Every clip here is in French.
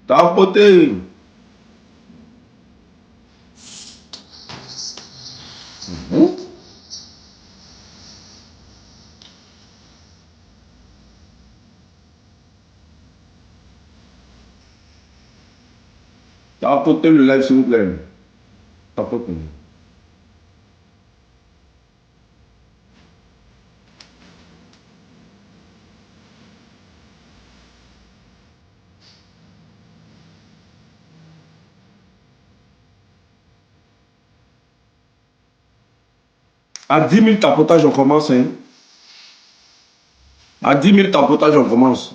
Tapoter. Tapoter le live s'il vous plaît. Tapoter. À 10 000 tapotages, on commence. Hein? À 10 000 tapotages, on commence.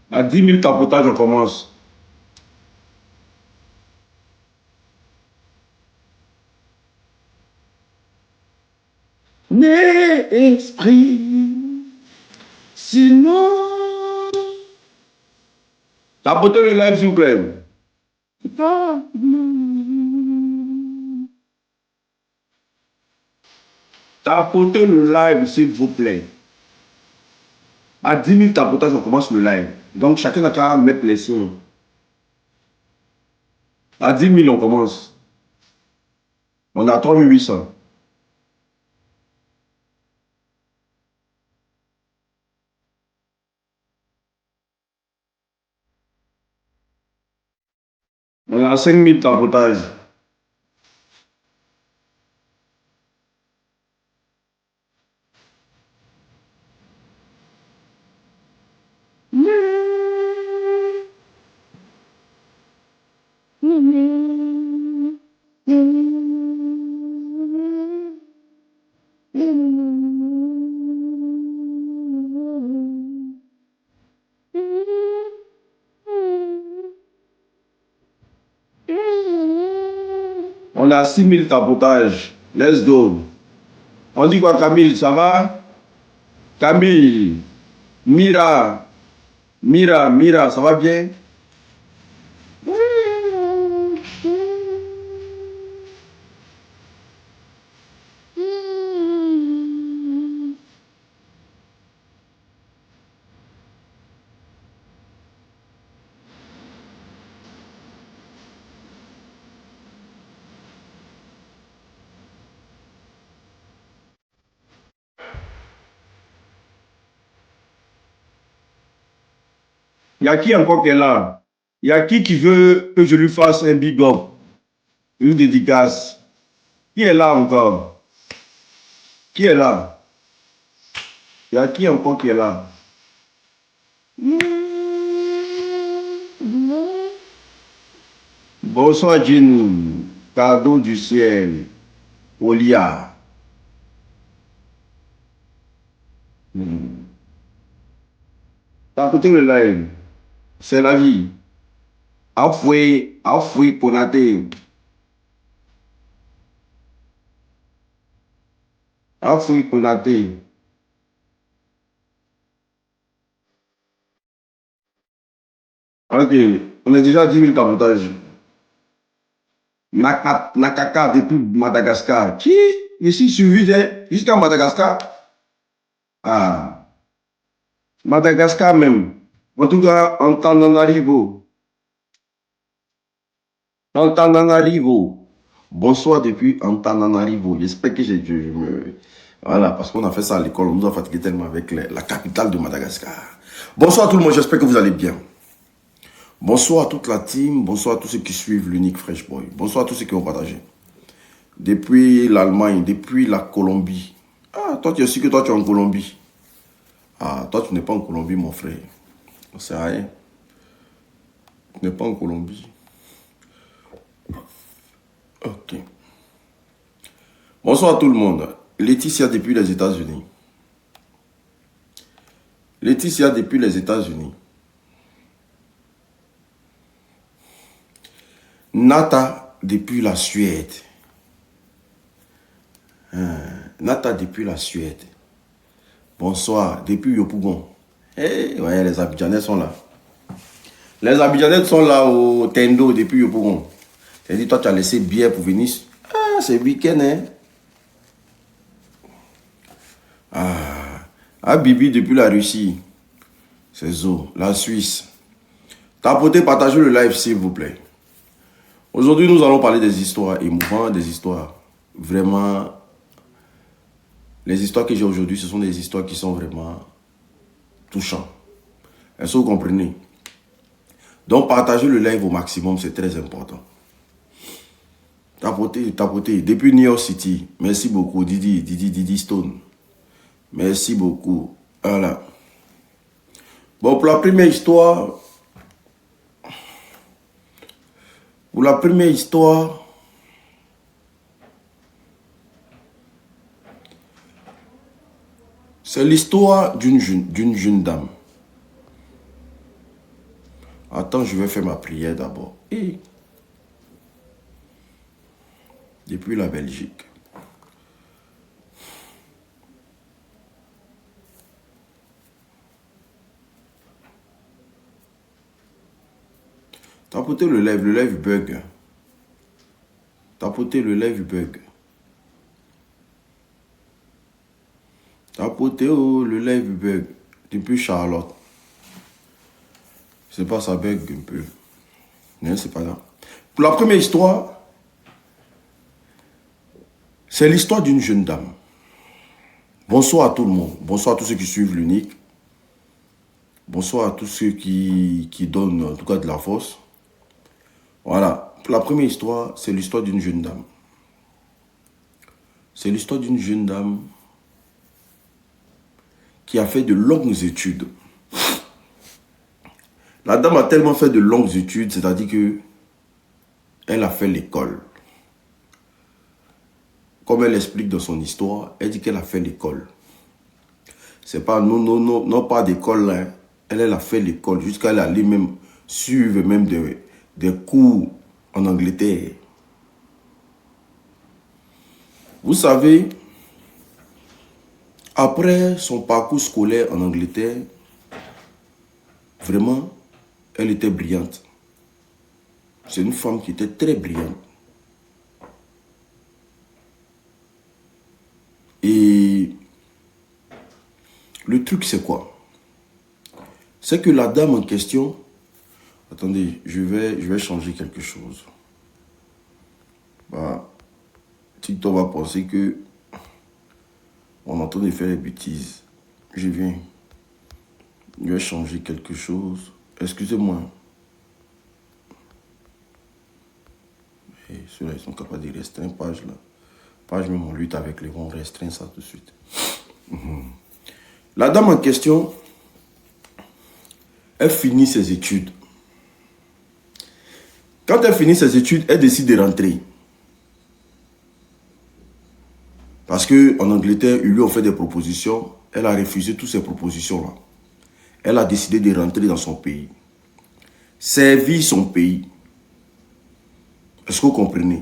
À 10 000 tapotages, on commence. Né esprit, sinon. Tapotez le live, s'il vous plaît. Tapotez le live, s'il vous plaît. À 10 000 tapotages, on commence le live. Donc, chacun a qu'à mettre les sons. À 10 000, on commence. On a 3 800. On a 5 000 tapotages. On a 6 000 tapotages. Let's go. On dit quoi, Camille? Ça va? Camille. Mira. Mira, ça va bien? Il y a qui encore qui est là? Il y a qui veut que je lui fasse un big up? Une dédicace? Qui est là encore? Qui est là? Il y a qui encore qui est là? Bonsoir, Jean. Cadeau du ciel. Olia. T'as écouté le live? C'est la vie. Afoué, Konaté. Afoué, Konaté. Ok, on est déjà à 10 000 tapotages. Nakaka depuis Madagascar. Qui? Ici, suivi jusqu'à Madagascar. Ah, Madagascar même. En tout cas, en Tananarivo. Antananarivo. Bonsoir depuis Antananarivo. J'espère que j'ai dû me... Voilà, parce qu'on a fait ça à l'école. On nous a fatigué tellement avec la capitale de Madagascar. Bonsoir tout le monde, j'espère que vous allez bien. Bonsoir à toute la team. Bonsoir à tous ceux qui suivent l'unique Fresh Boy. Bonsoir à tous ceux qui ont partagé. Depuis l'Allemagne, depuis la Colombie. Ah, toi tu es sûr que toi tu es en Colombie. Ah, toi tu n'es pas en Colombie mon frère. C'est rien. Tu n'es pas en Colombie. Ok. Bonsoir à tout le monde. Laetitia depuis les États-Unis. Laetitia depuis les États-Unis. Nata depuis la Suède. Nata depuis la Suède. Bonsoir depuis Yopougon. Eh, ouais, les Abidjanais sont là. Les Abidjanais sont là au Tendo depuis Yopougon. J'ai dit, toi, tu as laissé bière pour venir. Ah, c'est week-end, hein. Ah, Bibi depuis la Russie. C'est Zo, la Suisse. Tapotez, partagez le live, s'il vous plaît. Aujourd'hui, nous allons parler des histoires émouvantes, des histoires vraiment... Les histoires que j'ai aujourd'hui, ce sont des histoires qui sont vraiment touchantes. Est-ce que vous comprenez? Donc, partagez le live au maximum, c'est très important. Tapotez, tapotez. Depuis New York City, merci beaucoup, Didi Stone. Merci beaucoup. Voilà. Bon, pour la première histoire... C'est l'histoire d'une jeune dame. Attends, je vais faire ma prière d'abord. Et depuis la Belgique. Tapotez le live bug. Tapotez le live bug. Tapotez le live bug. Depuis Charlotte. C'est pas ça bug un peu. Non, c'est pas là. Pour la première histoire, c'est l'histoire d'une jeune dame. Bonsoir à tout le monde. Bonsoir à tous ceux qui suivent l'unique. Bonsoir à tous ceux qui donnent en tout cas de la force. Voilà. Pour la première histoire, c'est l'histoire d'une jeune dame. C'est l'histoire d'une jeune dame qui a fait de longues études. La dame a tellement fait de longues études, c'est-à-dire que elle a fait l'école. Comme elle explique dans son histoire, elle dit qu'elle a fait l'école. C'est pas non pas d'école là. Elle a fait l'école jusqu'à elle aller même suivre même des cours en Angleterre. Vous savez, après son parcours scolaire en Angleterre, vraiment, elle était brillante. C'est une femme qui était très brillante. Et le truc, c'est quoi? C'est que la dame en question... Attendez, je vais changer quelque chose. Bah, TikTok va penser que on est en train de faire des bêtises. Je viens. Je vais changer quelque chose. Excusez-moi. Ceux-là, ils sont capables de restreindre page là. Page même en lutte avec les vents, on restreint ça tout de suite. La dame en question, elle finit ses études. Quand elle finit ses études, elle décide de rentrer. Parce qu'en Angleterre, ils lui ont fait des propositions. Elle a refusé toutes ces propositions-là. Elle a décidé de rentrer dans son pays. Servir son pays. Est-ce que vous comprenez?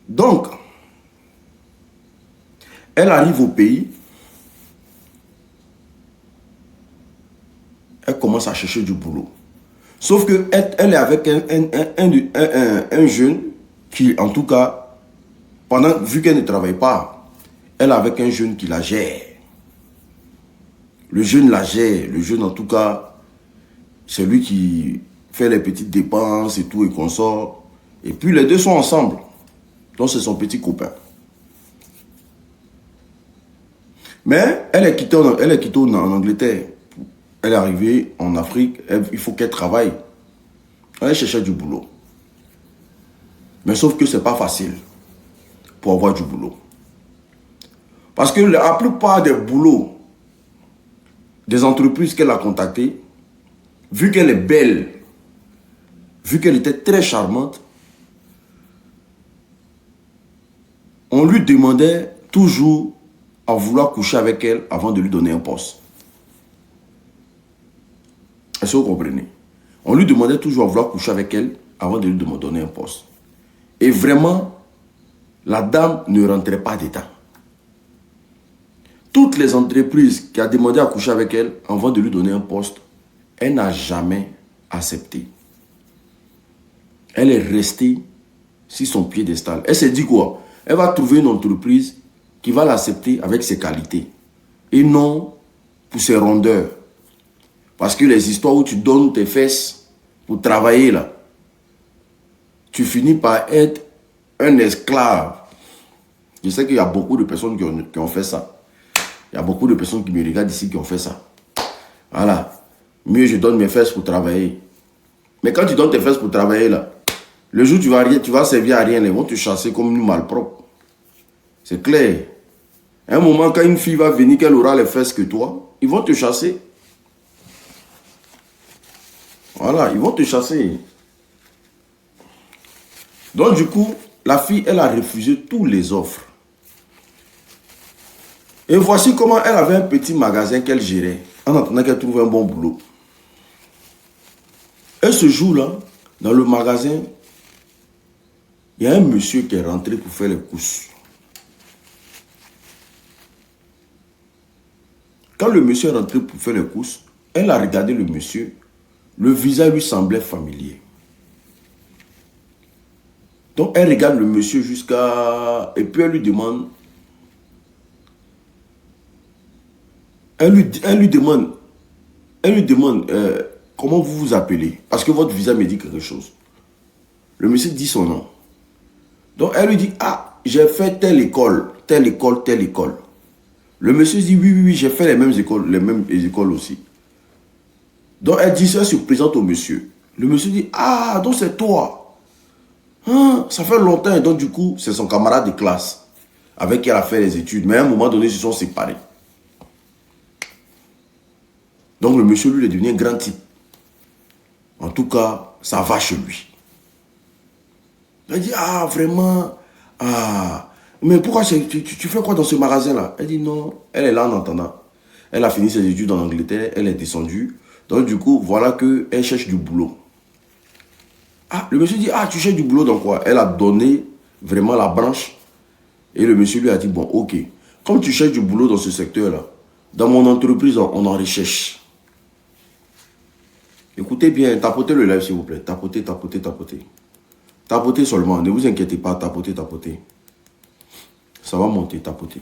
Donc, elle arrive au pays. Elle commence à chercher du boulot. Sauf qu'elle est avec un jeune qui, en tout cas, vu qu'elle ne travaille pas, elle est avec un jeune qui la gère. Le jeune la gère. Le jeune, en tout cas, c'est lui qui fait les petites dépenses et tout et qu'on sort. Et puis les deux sont ensemble. Donc c'est son petit copain. Mais elle est quittée en Angleterre. Elle est arrivée en Afrique, il faut qu'elle travaille. Elle cherchait du boulot. Mais sauf que ce n'est pas facile pour avoir du boulot. Parce que la plupart des boulots, des entreprises qu'elle a contactées, vu qu'elle est belle, vu qu'elle était très charmante, on lui demandait toujours à vouloir coucher avec elle avant de lui donner un poste. Est-ce que vous comprenez? On lui demandait toujours à vouloir coucher avec elle avant de lui donner un poste. Et vraiment, la dame ne rentrait pas dedans. Toutes les entreprises qui ont demandé à coucher avec elle, avant de lui donner un poste, elle n'a jamais accepté. Elle est restée sur son piédestal. Elle s'est dit quoi? Elle va trouver une entreprise qui va l'accepter avec ses qualités. Et non pour ses rondeurs. Parce que les histoires où tu donnes tes fesses pour travailler là, tu finis par être un esclave. Je sais qu'il y a beaucoup de personnes qui ont fait ça. Il y a beaucoup de personnes qui me regardent ici qui ont fait ça. Voilà. Mieux je donne mes fesses pour travailler. Mais quand tu donnes tes fesses pour travailler là, le jour où tu vas servir à rien, ils vont te chasser comme une malpropre. C'est clair. À un moment, quand une fille va venir, qu'elle aura les fesses que toi, ils vont te chasser. Voilà, ils vont te chasser. Donc du coup, la fille, elle a refusé toutes les offres. Et voici comment elle avait un petit magasin qu'elle gérait, en attendant qu'elle trouve un bon boulot. Et ce jour-là, dans le magasin, il y a un monsieur qui est rentré pour faire les courses. Quand le monsieur est rentré pour faire les courses, elle a regardé le monsieur. Le visage lui semblait familier. Donc elle regarde le monsieur jusqu'à... Et puis elle lui demande... Elle lui demande, comment vous vous appelez? Parce que votre visage me dit quelque chose. Le monsieur dit son nom. Donc elle lui dit, ah, j'ai fait telle école, telle école, telle école. Le monsieur dit, oui, oui, oui, j'ai fait les mêmes écoles aussi. Donc elle dit, elle se présente au monsieur. Le monsieur dit, ah, donc c'est toi. Hein, ça fait longtemps. Et donc du coup, c'est son camarade de classe avec qui elle a fait les études. Mais à un moment donné, ils se sont séparés. Donc le monsieur, lui, est devenu un grand type. En tout cas, ça va chez lui. Elle dit, ah, vraiment, ah, mais pourquoi tu fais quoi dans ce magasin-là? Elle dit, non, elle est là en attendant. Elle a fini ses études en Angleterre, elle est descendue. Donc du coup, voilà qu'elle cherche du boulot. Ah, le monsieur dit, ah, tu cherches du boulot dans quoi? Elle a donné vraiment la branche. Et le monsieur lui a dit, bon, ok, comme tu cherches du boulot dans ce secteur-là, dans mon entreprise, on en recherche. Écoutez bien, tapotez le live s'il vous plaît. Tapotez, tapotez, tapotez. Tapotez seulement, ne vous inquiétez pas, tapotez, tapotez. Ça va monter, tapotez.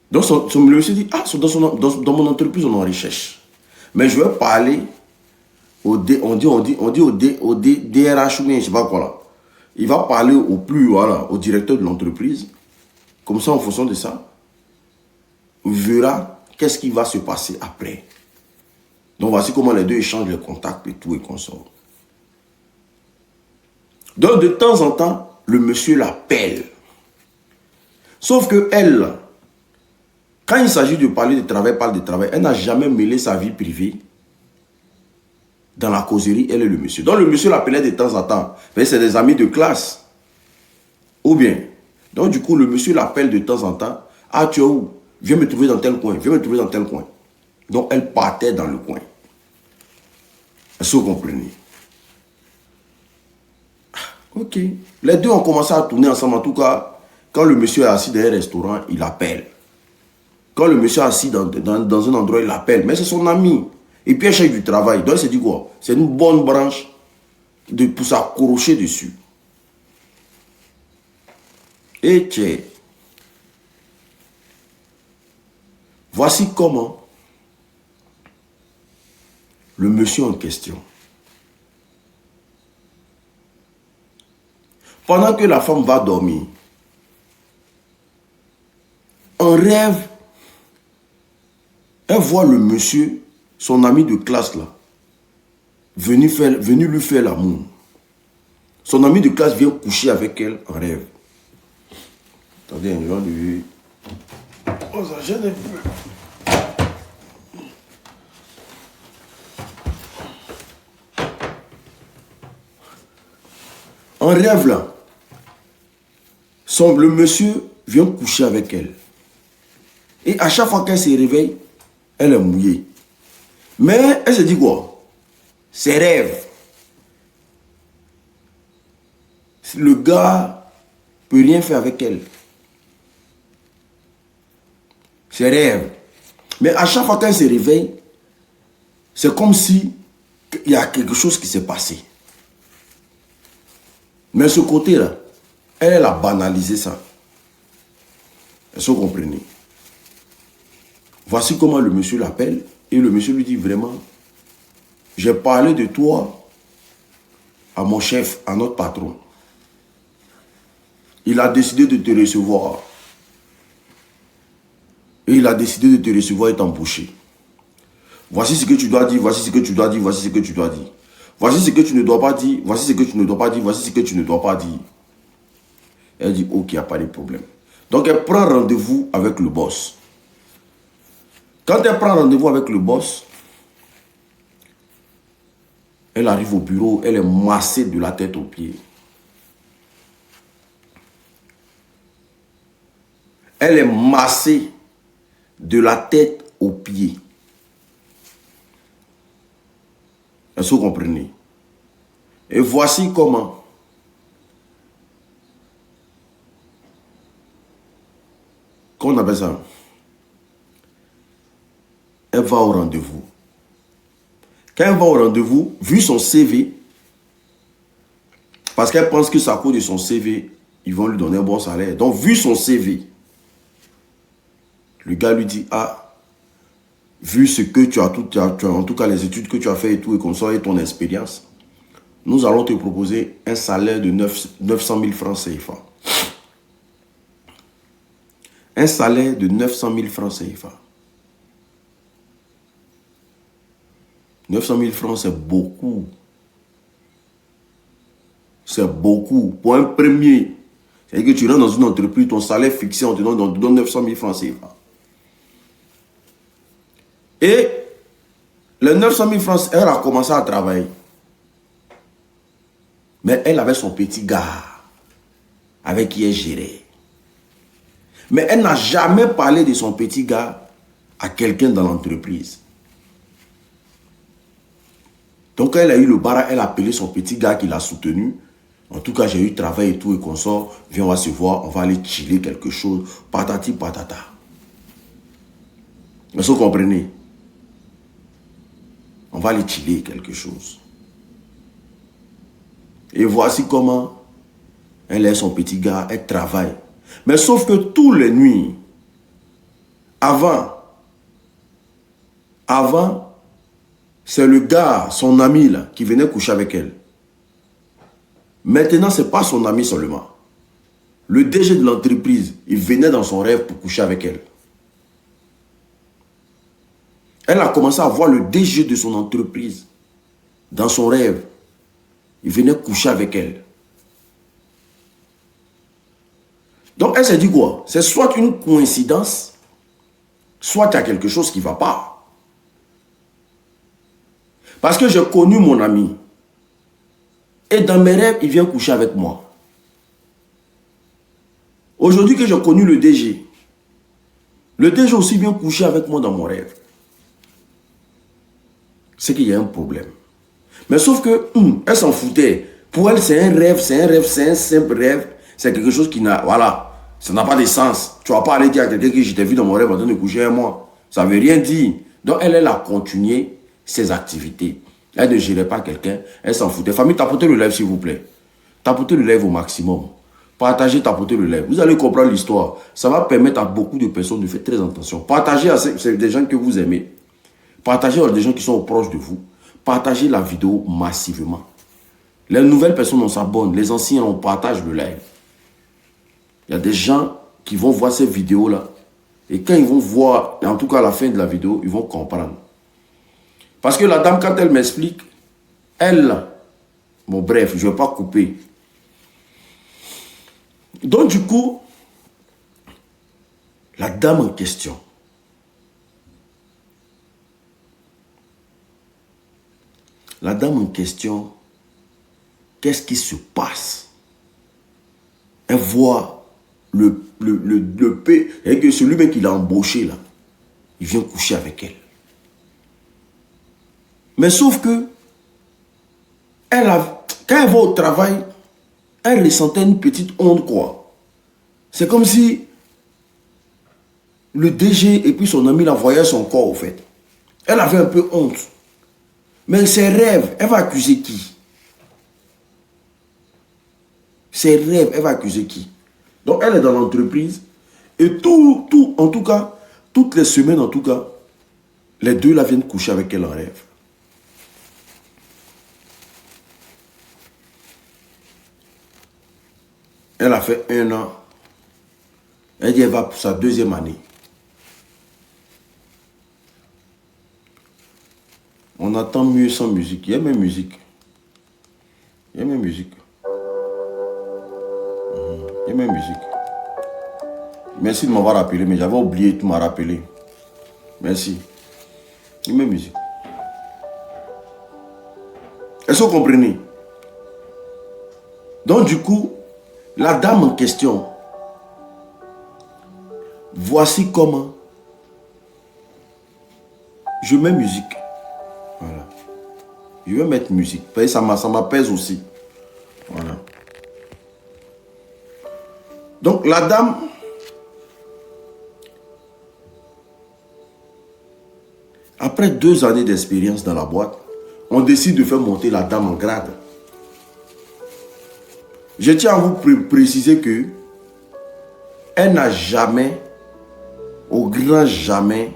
Donc son monsieur dit, ah, dans mon entreprise, on en recherche. Mais je vais parler au DRH ou bien je sais pas quoi là. Il va parler au plus, voilà, au directeur de l'entreprise. Comme ça, en fonction de ça, on verra qu'est-ce qui va se passer après. Donc voici comment les deux échangent les contacts et tout et qu'on sort. Donc de temps en temps, le monsieur l'appelle. Sauf que elle, quand il s'agit de parler de travail, parle de travail, elle n'a jamais mêlé sa vie privée dans la causerie, elle et le monsieur. Donc le monsieur l'appelait de temps en temps. Mais c'est des amis de classe. Ou bien. Donc du coup, le monsieur l'appelle de temps en temps. Ah, tu es où? Viens me trouver dans tel coin. Viens me trouver dans tel coin. Donc elle partait dans le coin. Est-ce que vous comprenez? Ok. Les deux ont commencé à tourner ensemble. En tout cas, quand le monsieur est assis dans un restaurant, il appelle. Quand le monsieur est assis dans un endroit, il appelle. Mais c'est son ami. Et puis elle cherche du travail. Donc elle se dit quoi? C'est une bonne branche pour s'accrocher dessus. Et tiens. Voici comment le monsieur en question, pendant que la femme va dormir, en rêve, elle voit le monsieur, son ami de classe là, venu lui faire l'amour. Son ami de classe vient coucher avec elle en rêve. Attendez, un genre de... Oh, ça gêne un peu. En rêve là, le monsieur vient coucher avec elle. Et à chaque fois qu'elle se réveille, elle est mouillée. Mais elle se dit quoi? Ses rêves. Le gars ne peut rien faire avec elle. ses rêves. Mais à chaque fois qu'elle se réveille, c'est comme si il y a quelque chose qui s'est passé. Mais ce côté-là, elle a banalisé ça. Est-ce que vous comprenez? Voici comment le monsieur l'appelle. Et le monsieur lui dit vraiment, j'ai parlé de toi à mon chef, à notre patron. Il a décidé de te recevoir. Et il a décidé de te recevoir et t'embaucher. Voici ce que tu dois dire, voici ce que tu dois dire, voici ce que tu dois dire. Voici ce que tu ne dois pas dire, voici ce que tu ne dois pas dire, voici ce que tu ne dois pas dire. Elle dit, ok, il n'y a pas de problème. Donc elle prend rendez-vous avec le boss. Quand elle prend rendez-vous avec le boss, elle arrive au bureau, elle est massée de la tête aux pieds. Elle est massée de la tête aux pieds. Est-ce que vous comprenez? Et voici comment on appelle ça. Elle va au rendez-vous. Quand elle va au rendez-vous, vu son CV, parce qu'elle pense que c'est à cause de son CV, ils vont lui donner un bon salaire. Donc, vu son CV, le gars lui dit, ah, vu ce que tu as, en tout cas les études que tu as fait et tout, et comme ça, et ton expérience, nous allons te proposer un salaire de 900 000 francs CFA. Un salaire de 900 000 francs CFA. 900 000 francs, c'est beaucoup. C'est beaucoup. Pour un premier, c'est-à-dire que tu rentres dans une entreprise, ton salaire fixé, on te donne 900 000 francs CFA. Et les 900 000 francs, elle a commencé à travailler. Mais elle avait son petit gars avec qui elle gérait. Mais elle n'a jamais parlé de son petit gars à quelqu'un dans l'entreprise. Donc elle a eu le barat, elle a appelé son petit gars qui l'a soutenu. En tout cas, j'ai eu travail et tout et qu'on sort. Viens, on va se voir, on va aller chiller quelque chose. Patati patata. Est-ce que vous comprenez? On va aller chiller quelque chose. Et voici comment elle est son petit gars, elle travaille. Mais sauf que tous les nuits, avant, c'est le gars, son ami là, qui venait coucher avec elle. Maintenant, ce n'est pas son ami seulement. Le DG de l'entreprise, il venait dans son rêve pour coucher avec elle. Elle a commencé à voir le DG de son entreprise dans son rêve. Il venait coucher avec elle. Donc, elle s'est dit quoi? C'est soit une coïncidence, soit il y a quelque chose qui ne va pas. Parce que j'ai connu mon ami. Et dans mes rêves, il vient coucher avec moi. Aujourd'hui que j'ai connu le DG aussi vient coucher avec moi dans mon rêve. C'est qu'il y a un problème. Mais sauf que, elle s'en foutait. Pour elle, c'est un rêve, c'est un simple rêve. C'est quelque chose qui n'a, voilà, ça n'a pas de sens. Tu ne vas pas aller dire à quelqu'un que je t'ai vu dans mon rêve en train de coucher avec moi. Ça ne veut rien dire. Donc, elle a continué ses activités. Elle ne gérait pas quelqu'un, elle s'en foutait. Famille, tapotez le live s'il vous plaît. Tapotez le live au maximum. Partagez, tapotez le live. Vous allez comprendre l'histoire. Ça va permettre à beaucoup de personnes de faire très attention. Partagez à des gens que vous aimez. Partagez à des gens qui sont proches de vous. Partagez la vidéo massivement. Les nouvelles personnes, on s'abonne. Les anciens, on partage le live. Il y a des gens qui vont voir ces vidéos-là. Et quand ils vont voir, en tout cas à la fin de la vidéo, ils vont comprendre. Parce que la dame, quand elle m'explique, elle, bon bref, je ne vais pas couper. Donc du coup, la dame en question, qu'est-ce qui se passe? Elle voit le P, et que celui qui l'a embauché là, il vient coucher avec elle. Mais sauf que, quand elle va au travail, elle ressentait une petite honte quoi. C'est comme si Le DG et puis son ami la voyaient son corps, au fait. Elle avait un peu honte. Mais ses rêves, elle va accuser qui? Ses rêves, elle va accuser qui? Donc, elle est dans l'entreprise. Et en tout cas, toutes les semaines, en tout cas, les deux là viennent coucher avec elle en rêve. Elle a fait 1 an. Elle dit elle va pour sa 2e année. On attend mieux sans musique. Il y a même musique. Il y a même musique. Il y a même musique. Merci de m'avoir rappelé, mais j'avais oublié, tu m'as rappelé. Merci. Il y a même musique. Est-ce que vous comprenez? Donc du coup, la dame en question, voici comment je mets musique. Voilà. Je vais mettre musique. Ça m'apaise aussi. Voilà. Donc la dame, après 2 années d'expérience dans la boîte, on décide de faire monter la dame en grade. Je tiens à vous préciser que elle n'a jamais, au grand jamais,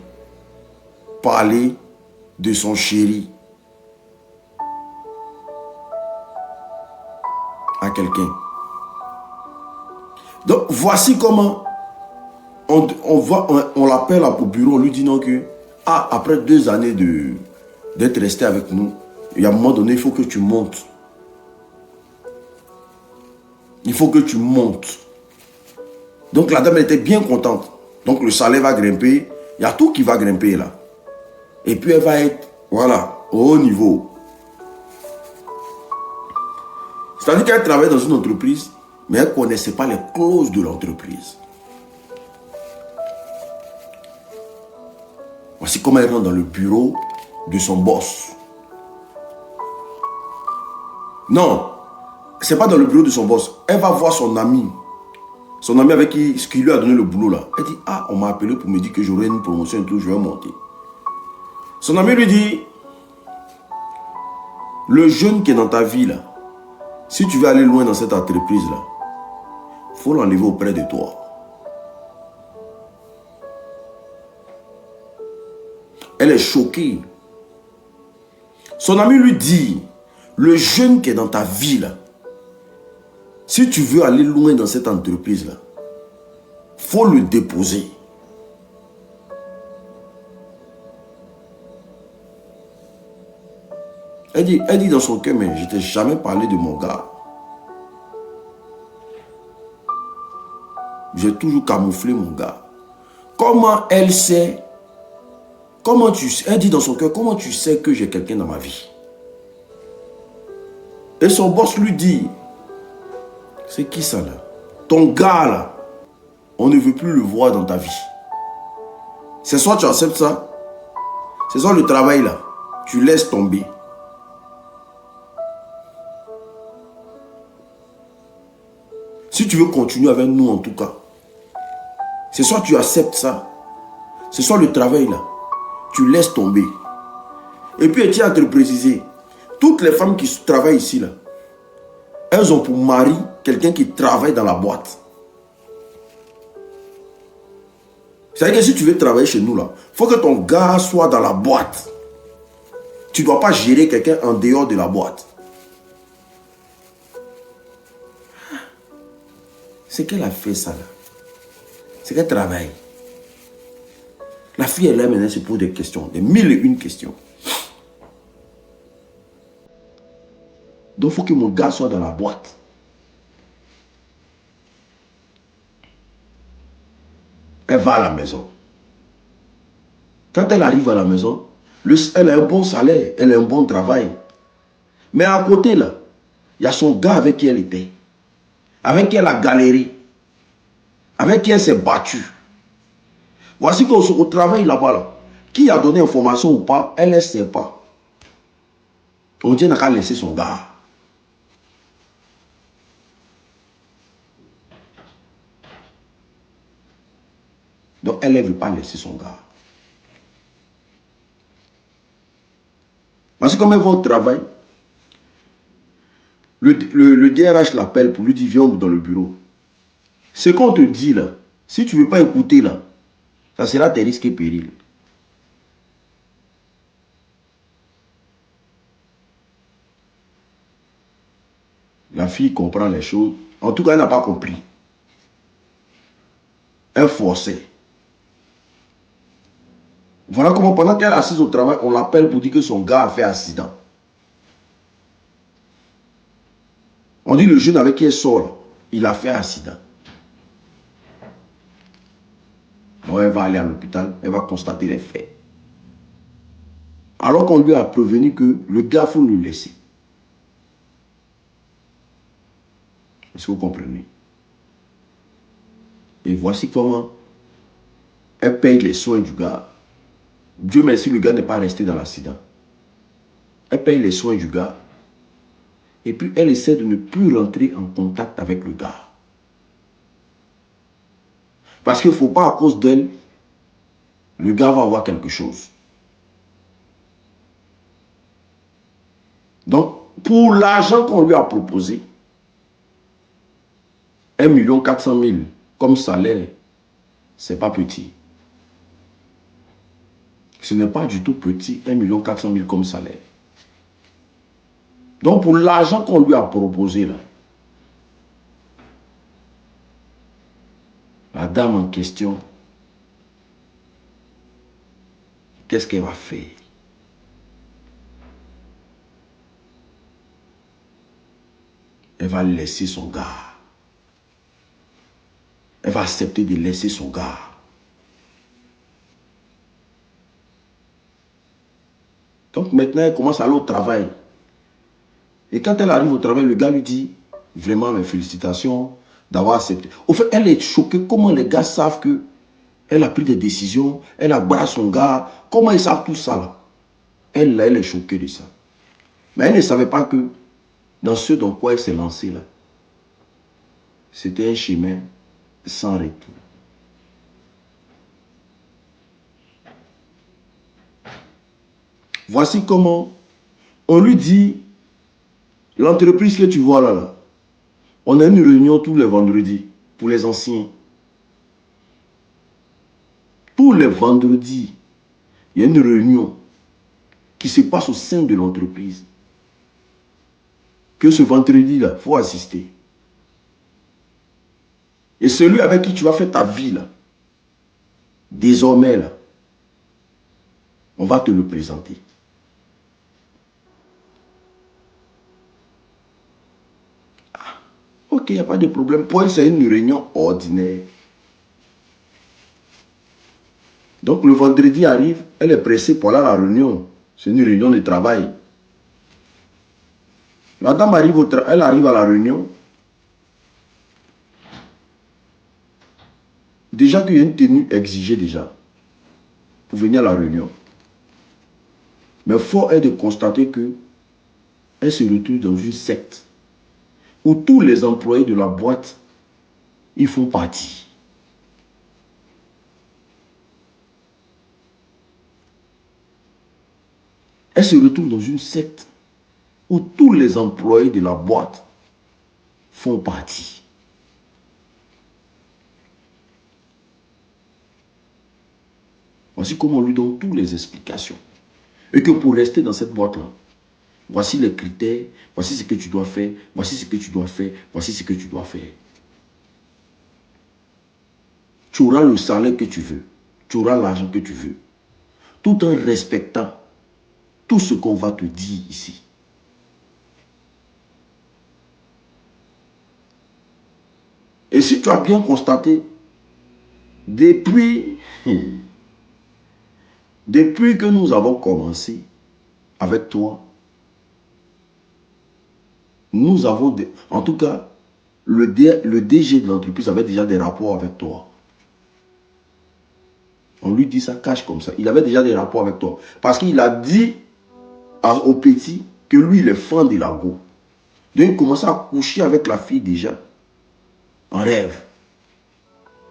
parlé de son chéri à quelqu'un. Donc, voici comment on l'appelle au bureau, on lui dit non que, après 2 années d'être resté avec nous, il y a un moment donné, il faut que tu montes. Il faut que tu montes. Donc, la dame était bien contente. Donc, le salaire va grimper. Il y a tout qui va grimper là. Et puis, elle va être, voilà, au haut niveau. C'est-à-dire qu'elle travaille dans une entreprise, mais elle ne connaissait pas les clauses de l'entreprise. Voici comment elle rentre dans le bureau de son boss. Non, ce n'est pas dans le bureau de son boss. Elle va voir son ami. Son ami avec qui lui a donné le boulot là. Elle dit, on m'a appelé pour me dire que j'aurai une promotion et tout, je vais monter. Son ami lui dit, le jeune qui est dans ta vie là, si tu veux aller loin dans cette entreprise là, il faut l'enlever auprès de toi. Elle est choquée. Son ami lui dit, le jeune qui est dans ta vie là, si tu veux aller loin dans cette entreprise là, il faut le déposer. Elle dit dans son cœur, mais je ne t'ai jamais parlé de mon gars. J'ai toujours camouflé mon gars. Comment elle sait? Elle dit dans son cœur, comment tu sais que j'ai quelqu'un dans ma vie? Et son boss lui dit, c'est qui ça là? Ton gars là, on ne veut plus le voir dans ta vie. C'est soit tu acceptes ça, c'est soit le travail là, tu laisses tomber. Si tu veux continuer avec nous en tout cas, c'est soit tu acceptes ça, c'est soit le travail là, tu laisses tomber. Et puis, tu as à te préciser, toutes les femmes qui travaillent ici là, elles ont pour mari quelqu'un qui travaille dans la boîte. C'est-à-dire que si tu veux travailler chez nous là, il faut que ton gars soit dans la boîte. Tu ne dois pas gérer quelqu'un en dehors de la boîte. C'est qu'elle a fait ça là. C'est qu'elle travaille. La fille elle là maintenant se pose des questions, des 1001 questions. Donc il faut que mon gars soit dans la boîte. Elle va à la maison. Quand elle arrive à la maison, elle a un bon salaire, elle a un bon travail. Mais à côté là, il y a son gars avec qui elle était. Avec qui elle a galéré. Avec qui elle s'est battue. Voici qu'au travail là-bas, là, qui a donné information ou pas, elle ne sait pas. On dit n'a qu'à laisser son gars. Donc, elle ne veut pas laisser son gars. Parce que comme elle va au travail, le DRH l'appelle pour lui dire, viens dans le bureau. Ce qu'on te dit là, si tu ne veux pas écouter là, ça sera tes risques et périls. La fille comprend les choses. En tout cas, elle n'a pas compris. Elle forçait. Voilà comment pendant qu'elle est assise au travail, on l'appelle pour dire que son gars a fait accident. On dit le jeune avec qui elle sort, il a fait accident. Bon, elle va aller à l'hôpital, elle va constater les faits. Alors qu'on lui a prévenu que le gars, il faut le laisser. Est-ce que vous comprenez? Et voici comment elle paye les soins du gars. Dieu merci, le gars n'est pas resté dans l'accident. Elle paye les soins du gars. Et puis elle essaie de ne plus rentrer en contact avec le gars. Parce qu'il ne faut pas à cause d'elle, le gars va avoir quelque chose. Donc, pour l'argent qu'on lui a proposé, 1 400 000 comme salaire, c'est pas petit. Ce n'est pas du tout petit, 1 400 000 comme salaire. Donc, pour l'argent qu'on lui a proposé, là, la dame en question, qu'est-ce qu'elle va faire? Elle va laisser son gars. Elle va accepter de laisser son gars. Donc maintenant, elle commence à aller au travail. Et quand elle arrive au travail, le gars lui dit, vraiment mes félicitations d'avoir accepté. Au fait, elle est choquée. Comment les gars savent que elle a pris des décisions, elle a brassé son gars. Comment ils savent tout ça là? Elle est choquée de ça. Mais elle ne savait pas que dans ce dans quoi elle s'est lancée là, c'était un chemin sans retour. Voici comment on lui dit, l'entreprise que tu vois là, on a une réunion tous les vendredis pour les anciens. Tous les vendredis, il y a une réunion qui se passe au sein de l'entreprise. Que ce vendredi-là, il faut assister. Et celui avec qui tu vas faire ta vie, là, désormais, là, on va te le présenter. Ah, ok, il n'y a pas de problème. Pour elle, c'est une réunion ordinaire. Donc, le vendredi arrive, elle est pressée pour aller à la réunion. C'est une réunion de travail. La dame arrive, elle arrive à la réunion. Déjà qu'il y a une tenue exigée déjà pour venir à la réunion. Mais fort est de constater que elle se retrouve dans une secte où tous les employés de la boîte, ils font partie. Elle se retrouve dans une secte où tous les employés de la boîte font partie. Voici comment on lui donne toutes les explications. Et que pour rester dans cette boîte-là, voici les critères, voici ce que tu dois faire, voici ce que tu dois faire, voici ce que tu dois faire. Tu auras le salaire que tu veux, tu auras l'argent que tu veux, tout en respectant tout ce qu'on va te dire ici. Et si tu as bien constaté, depuis que nous avons commencé avec toi, nous avons, en tout cas, le DG de l'entreprise avait déjà des rapports avec toi. On lui dit ça, cache comme ça. Il avait déjà des rapports avec toi. Parce qu'il a dit au petit que lui, il est fan de la go. Donc, il commençait à coucher avec la fille déjà. En rêve.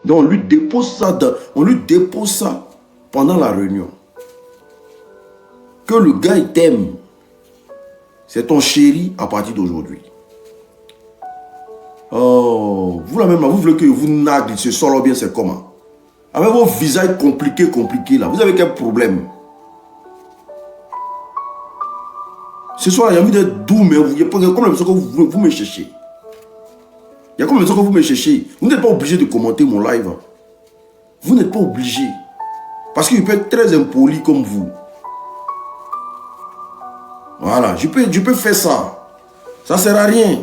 Donc on lui dépose ça pendant la réunion. Que le gars il t'aime. C'est ton chéri à partir d'aujourd'hui. Oh, vous là même là, vous voulez que vous naguez ce solo bien, c'est comment? Avec vos visages compliqués là, vous avez quel problème? Ce soir, j'ai envie d'être doux, mais il y a comme l'impression que vous me cherchez. Il y a comme l'impression que vous me cherchez. Vous n'êtes pas obligé de commenter mon live. Vous n'êtes pas obligé. Parce qu'il peut être très impoli comme vous. Voilà, je peux faire ça. Ça ne sert à rien.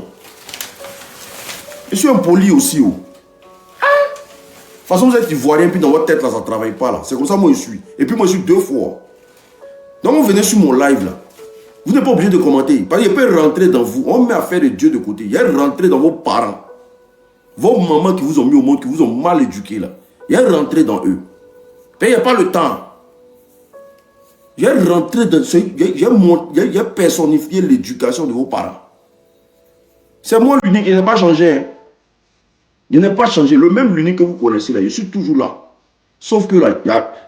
Je suis impoli aussi. Oh. De toute façon, vous êtes ivoirien, puis dans votre tête, là, ça ne travaille pas. Là. C'est comme ça moi je suis. Et puis moi, je suis 2 fois. Donc, vous venez sur mon live, là. Vous n'êtes pas obligé de commenter. Parce qu'il peut rentrer dans vous. On met affaire de Dieu de côté. Il y a rentré dans vos parents. Vos mamans qui vous ont mis au monde, qui vous ont mal éduqué, là. Il y a rentré dans eux. Mais il n'y a pas le temps. J'ai rentré dans ce... J'ai personnifié l'éducation de vos parents. C'est moi l'unique, il n'a pas changé. Hein. Il n'a pas changé. Le même l'unique que vous connaissez là, je suis toujours là. Sauf que là,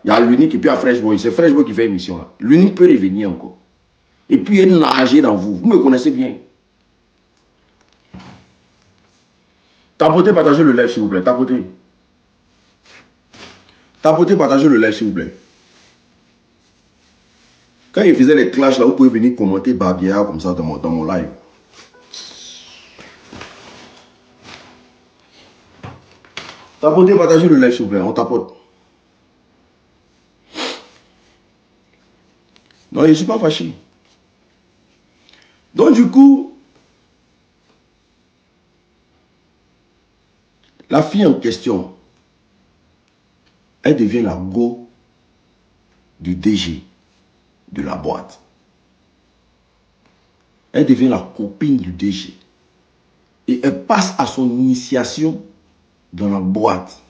il y a l'unique et puis il y a Fresh Boy. C'est Fresh Boy qui fait émission là. L'unique peut revenir encore. Et puis il est nagé dans vous. Vous me connaissez bien. Tapotez, partagez le live s'il vous plaît. Tapotez. Tapotez, partagez le live s'il vous plaît. Quand il faisait les clashs là, vous pouvez venir commenter Babia comme ça dans mon live. Tapotez, partagez le live s'il vous plaît. On tapote. Non, je ne suis pas fâché. Donc du coup, la fille en question, elle devient la go du DG de la boîte. Elle devient la copine du DG. Et elle passe à son initiation dans la boîte.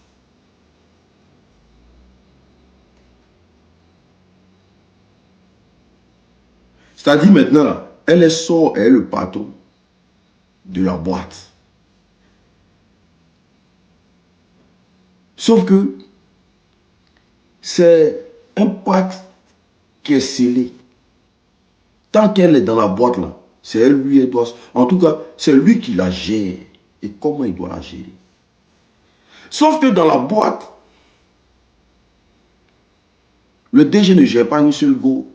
C'est-à-dire maintenant, là, elle est sort, elle est le patron de la boîte. Sauf que c'est un pacte qui est scellé. Tant qu'elle est dans la boîte là, c'est elle, lui, elle doit... En tout cas, c'est lui qui la gère. Et comment il doit la gérer. Sauf que dans la boîte, le DG ne gère pas une seule go.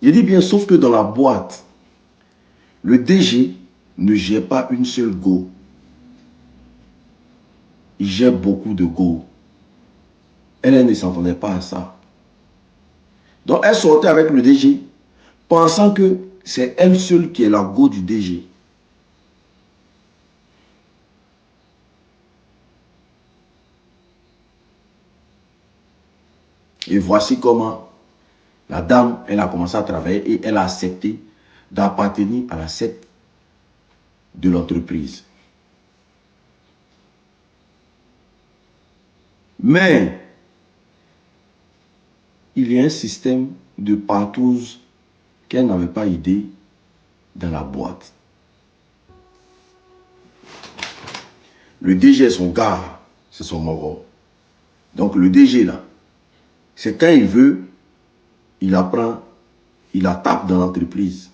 Je dis bien, sauf que dans la boîte, le DG ne gère pas une seule go. Il gère beaucoup de go. Elle ne s'entendait pas à ça. Donc elle sortait avec le DG, pensant que c'est elle seule qui est la go du DG. Et voici comment la dame, elle a commencé à travailler et elle a accepté d'appartenir à la secte de l'entreprise. Mais, il y a un système de partouze qu'elle n'avait pas idée dans la boîte. Le DG est son gars, c'est son moro. Donc le DG là, c'est quand il veut, il apprend, il la tape dans l'entreprise.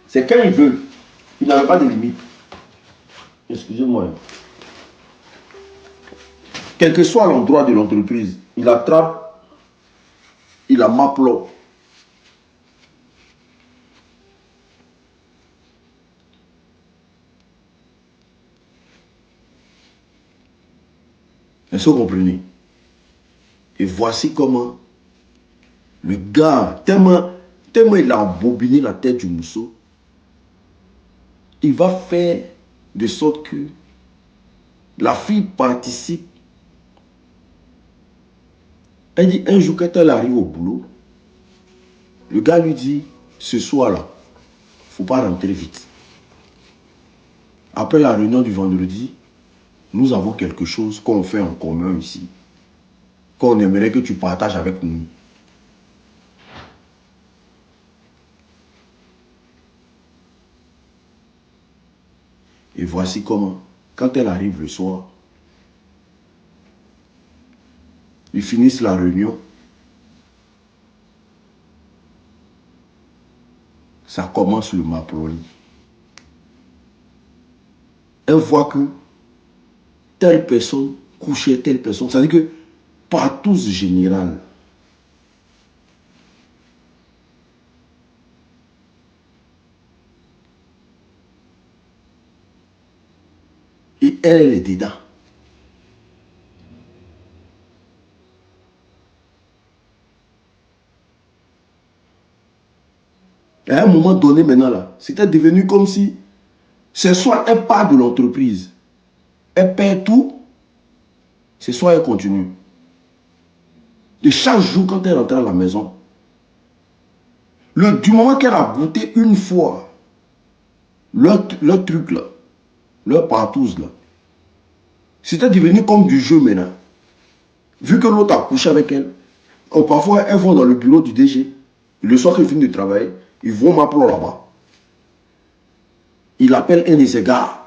C'est quand il veut, il n'avait pas de limite. Excusez-moi. Quel que soit l'endroit de l'entreprise, il attrape, il la maplot. Est-ce que vous comprenez? Et voici comment le gars, tellement il a embobiné la tête du mousseau, il va faire de sorte que la fille participe. Elle dit, un jour, quand elle arrive au boulot, le gars lui dit, ce soir-là, il ne faut pas rentrer vite. Après la réunion du vendredi, nous avons quelque chose qu'on fait en commun ici, qu'on aimerait que tu partages avec nous. Et voici comment, quand elle arrive le soir, ils finissent la réunion. Ça commence le maproli. Elle voit que telle personne couchait telle personne. C'est-à-dire que partout général. Et elle est dedans. À un moment donné, maintenant, là, c'était devenu comme si c'est soit elle part de l'entreprise, elle perd tout, c'est soit elle continue. Et chaque jour, quand elle rentre à la maison, du moment qu'elle a goûté une fois leur truc là, leur partouze là, c'était devenu comme du jeu maintenant. Vu que l'autre a couché avec elle, parfois elles vont dans le bureau du DG. Le soir qu'ils finissent de travailler, ils vont m'appeler là-bas. Il appelle un de ses gars.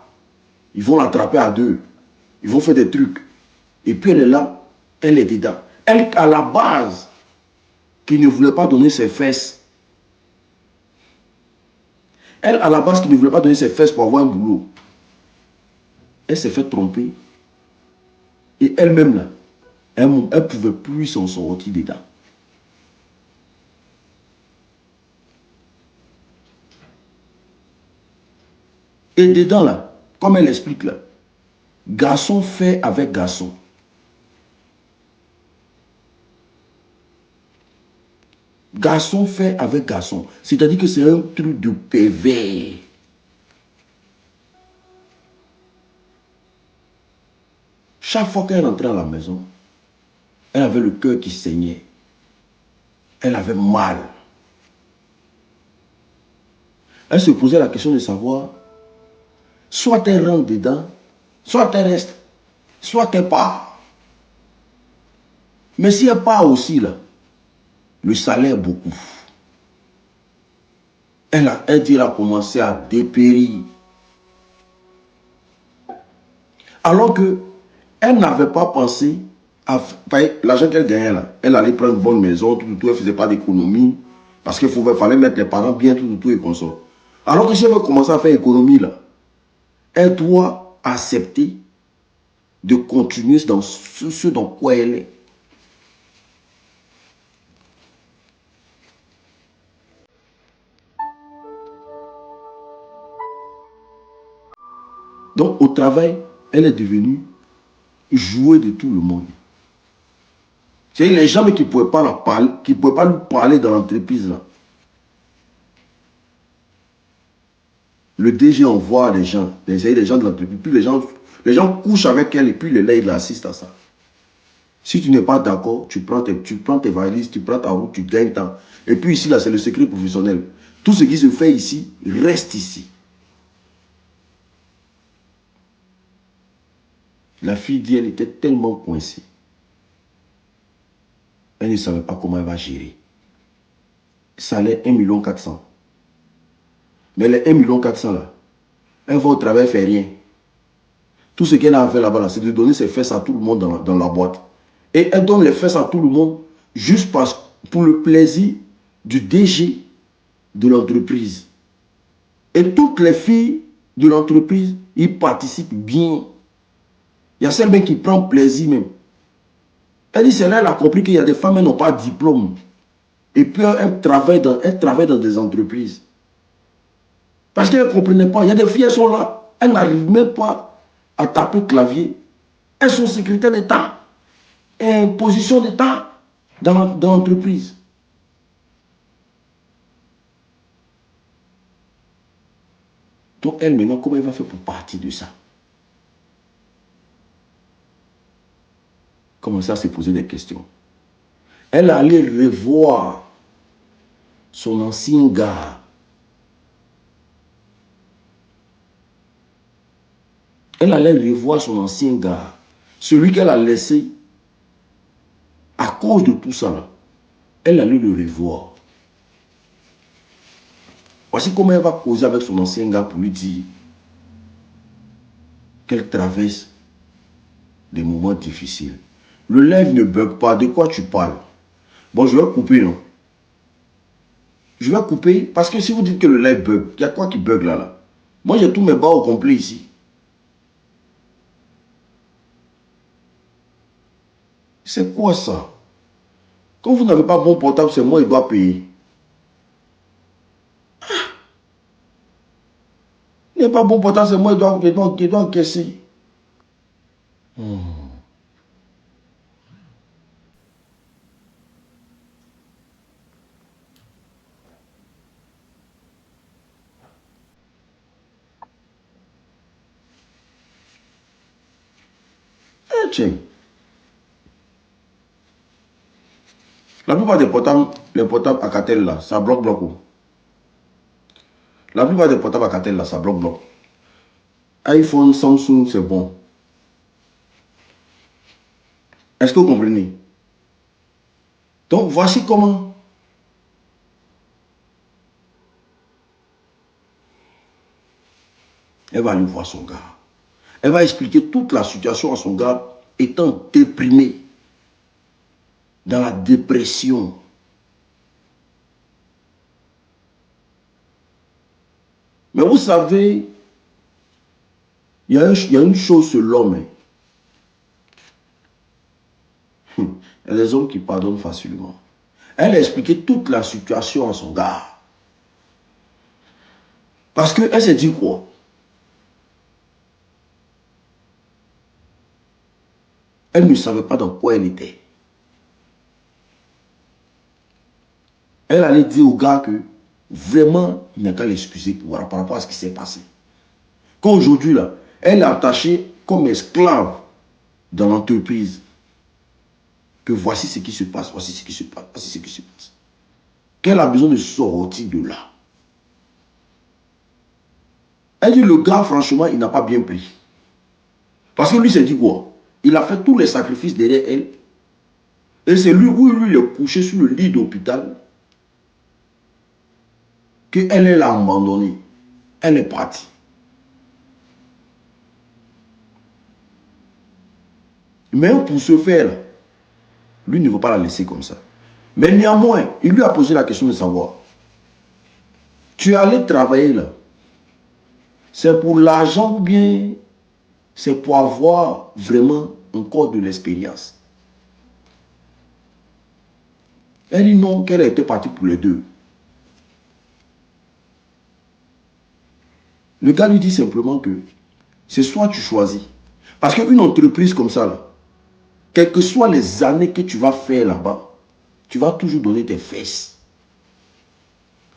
Ils vont l'attraper à deux. Ils vont faire des trucs. Et puis elle est là, elle est dedans. Elle, à la base, qui ne voulait pas donner ses fesses. Elle, à la base, qui ne voulait pas donner ses fesses pour avoir un boulot. Elle s'est fait tromper. Et elle-même, là, elle ne pouvait plus s'en sortir dedans. Et dedans, là, comme elle explique là, garçon fait avec garçon. Garçon fait avec garçon. C'est-à-dire que c'est un truc de pervers. Chaque fois qu'elle rentrait à la maison, elle avait le cœur qui saignait. Elle avait mal. Elle se posait la question de savoir, soit elle rentre dedans, soit elle reste, soit elle part. Mais si elle part aussi, là, le salaire beaucoup. Elle a commencé à dépérir. Alors que elle n'avait pas pensé à l'argent qu'elle gagnait là. Elle allait prendre une bonne maison, tout, elle ne faisait pas d'économie. Parce qu'il fallait mettre les parents bien, tout et comme ça. Alors que si elle veut commencer à faire économie là, elle doit accepter de continuer dans ce dans quoi elle est. Donc au travail, elle est devenue jouée de tout le monde. C'est les gens qui ne pouvaient pas la parler, qui ne pouvaient pas lui parler dans l'entreprise là. Le DG envoie les gens de l'entreprise, puis les gens couchent avec elle et puis il assiste à ça. Si tu n'es pas d'accord, tu prends tes valises, tu prends ta route, tu gagnes temps. Et puis ici, là, c'est le secret professionnel. Tout ce qui se fait ici, reste ici. La fille dit, elle était tellement coincée. Elle ne savait pas comment elle va gérer. Ça allait 1,4 million. Mais les 1,4 million là, elle va au travail, elle ne fait rien. Tout ce qu'elle a fait là-bas, c'est de donner ses fesses à tout le monde dans la boîte. Et elle donne les fesses à tout le monde juste pour le plaisir du DG de l'entreprise. Et toutes les filles de l'entreprise, ils participent bien. Il y a celle même qui prend plaisir même. Elle dit, c'est là elle a compris qu'il y a des femmes qui n'ont pas de diplôme. Et puis elles travaillent dans des entreprises. Parce qu'elles ne comprenaient pas. Il y a des filles, elles sont là. Elles n'arrivent même pas à taper le clavier. Elles sont secrétaires d'État. Et position d'État dans l'entreprise. Donc elle, maintenant, comment elle va faire pour partir de ça? Commencer à se poser des questions. Elle allait revoir son ancien gars. Elle allait revoir son ancien gars. Celui qu'elle a laissé à cause de tout ça. Là, elle allait le revoir. Voici comment elle va causer avec son ancien gars pour lui dire, qu'elle traverse des moments difficiles. Le live ne bug pas. De quoi tu parles? Bon, je vais couper, non? Je vais couper parce que si vous dites que le live bug, il y a quoi qui bug là? Moi, j'ai tous mes bas au complet ici. C'est quoi ça? Quand vous n'avez pas bon portable, c'est moi qui dois payer. Il n'est pas bon portable, c'est moi qui dois encaisser. Tiens. La plupart des portables, les portables à cartel là, ça bloque. La plupart des portables à cartel là, ça bloque. iPhone, Samsung, c'est bon. Est-ce que vous comprenez? Donc, voici comment. Elle va aller voir son gars. Elle va expliquer toute la situation à son gars étant déprimé, dans la dépression. Mais vous savez, il y a une chose sur l'homme. Il y a des hommes qui pardonnent facilement. Elle a expliqué toute la situation à son gars. Parce qu'elle s'est dit quoi? Elle ne savait pas dans quoi elle était. Elle allait dire au gars que vraiment, il n'a qu'à l'excuser par rapport à ce qui s'est passé. Qu'aujourd'hui, là, elle est attachée comme esclave dans l'entreprise. Que voici ce qui se passe, voici ce qui se passe, voici ce qui se passe. Qu'elle a besoin de sortir de là. Elle dit, le gars, franchement, il n'a pas bien pris. Parce que lui s'est dit quoi? Il a fait tous les sacrifices derrière elle. Et c'est lui, où il est couché sur le lit d'hôpital, qu'elle l'a abandonné. Elle est partie. Mais pour ce faire, lui ne veut pas la laisser comme ça. Mais néanmoins, il lui a posé la question de savoir, tu es allé travailler là, c'est pour l'argent ou bien c'est pour avoir vraiment encore de l'expérience? Elle dit non, qu'elle était partie pour les deux. Le gars lui dit simplement que c'est soit tu choisis. Parce qu'une entreprise comme ça, là, quelles que soient les années que tu vas faire là-bas, tu vas toujours donner tes fesses.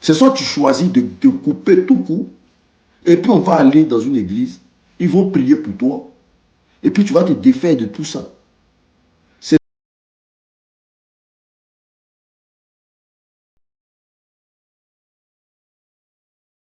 C'est soit tu choisis de te couper tout coup, et puis on va aller dans une église, ils vont prier pour toi, et puis tu vas te défaire de tout ça.